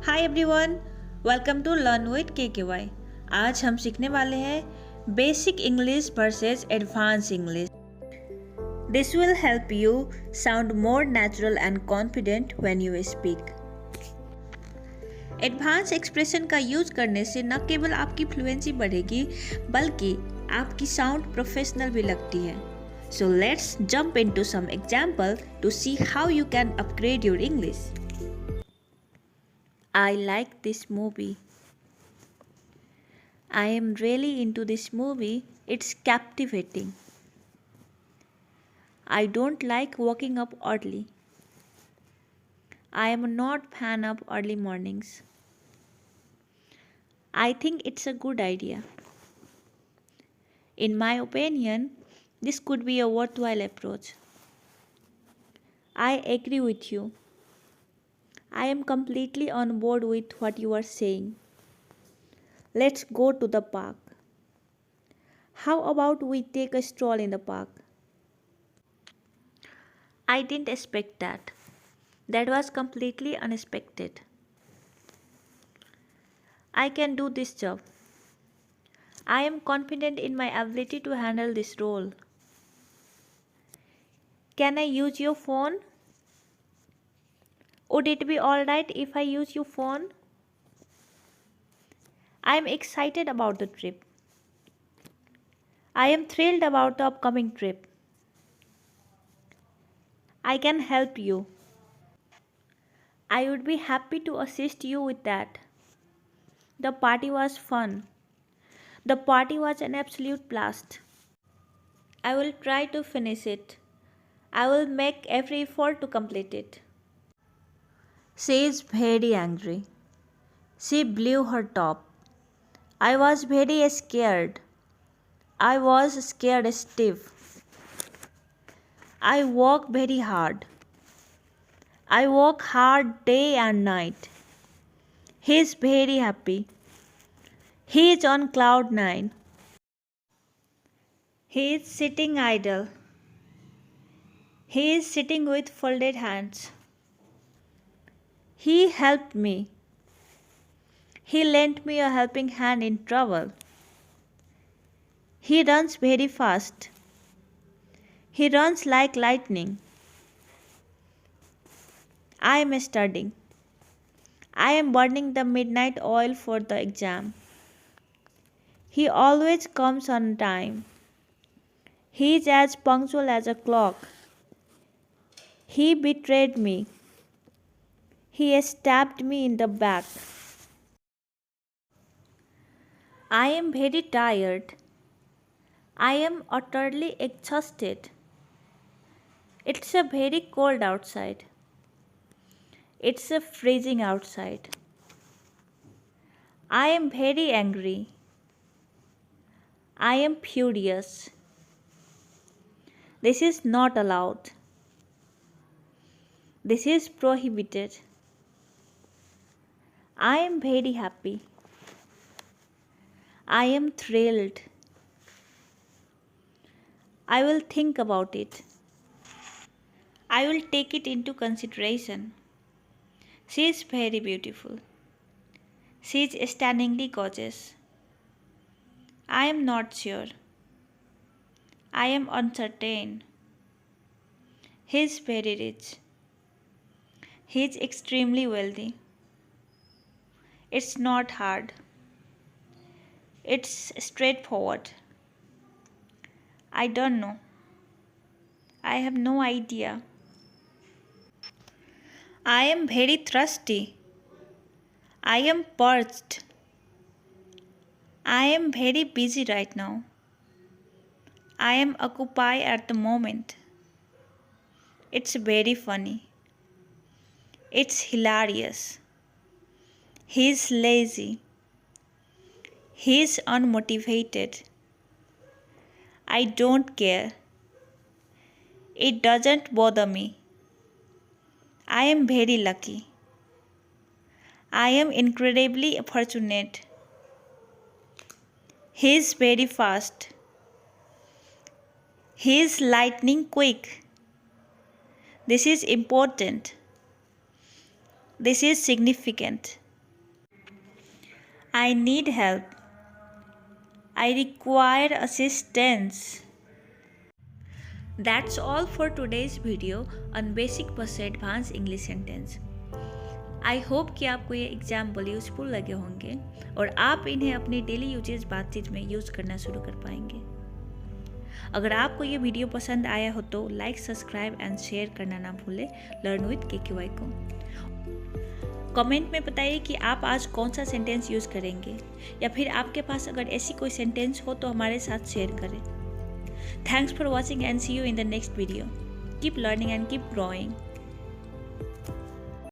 Hi everyone, welcome to learn with KKY। आज हम सीखने वाले हैं basic English versus advance English. This will help you sound more natural and confident when you speak. Advance expression का use करने से न केवल आपकी फ्लुएंसी बढ़ेगी बल्कि आपकी साउंड प्रोफेशनल भी लगती है। So let's jump into some example to see how you can upgrade your English. I like this movie. I am really into this movie. It's captivating. I don't like waking up early. I am not fan of early mornings. I think it's a good idea. In my opinion, this could be a worthwhile approach. I agree with you. I am completely on board with what you are saying. Let's go to the park. How about we take a stroll in the park? I didn't expect that. That was completely unexpected. I can do this job. I am confident in my ability to handle this role. Can I use your phone? Would it be alright if I use your phone? I am excited about the trip. I am thrilled about the upcoming trip. I can help you. I would be happy to assist you with that. The party was fun. The party was an absolute blast. I will try to finish it. I will make every effort to complete it. She is very angry. She blew her top. I was very scared. I was scared stiff. I work very hard. I work hard day and night. He is very happy. He is on cloud 9. He is sitting idle. He is sitting with folded hands. He helped me. He lent me a helping hand in trouble. He runs very fast. He runs like lightning. I am studying. I am burning the midnight oil for the exam. He always comes on time. He is as punctual as a clock. He betrayed me. He stabbed me in the back. I am very tired. I am utterly exhausted. It's a very cold outside. It's a freezing outside. I am very angry. I am furious. This is not allowed. This is prohibited. I am very happy. I am thrilled. I will think about it. I will take it into consideration. She is very beautiful. She is stunningly gorgeous. I am not sure. I am uncertain. He is very rich. He is extremely wealthy. It's not hard. It's straightforward. I don't know. I have no idea. I am very thirsty. I am parched. I am very busy right now. I am occupied at the moment. It's very funny. It's hilarious. He's lazy. He's unmotivated. I don't care. It doesn't bother me. I am very lucky. I am incredibly fortunate. He is very fast. He is lightning quick. This is important. This is significant. I need help. I require assistance. That's all for today's video on basic plus advanced English sentence. I hope कि आपको ये example useful लगे होंगे और आप इन्हें अपनी daily usage बातचीत में यूज़ करना शुरू कर पाएंगे। अगर आपको ये वीडियो पसंद आया हो तो लाइक, सब्सक्राइब एंड शेयर करना ना भूलें लर्न विद KQY को। कमेंट में बताइए कि आप आज कौन सा सेंटेंस यूज़ करेंगे या फिर आपके पास अगर ऐसी कोई सेंटेंस हो तो हमारे साथ शेयर करें। Thanks for watching and see you in the next video. Keep learning and keep growing.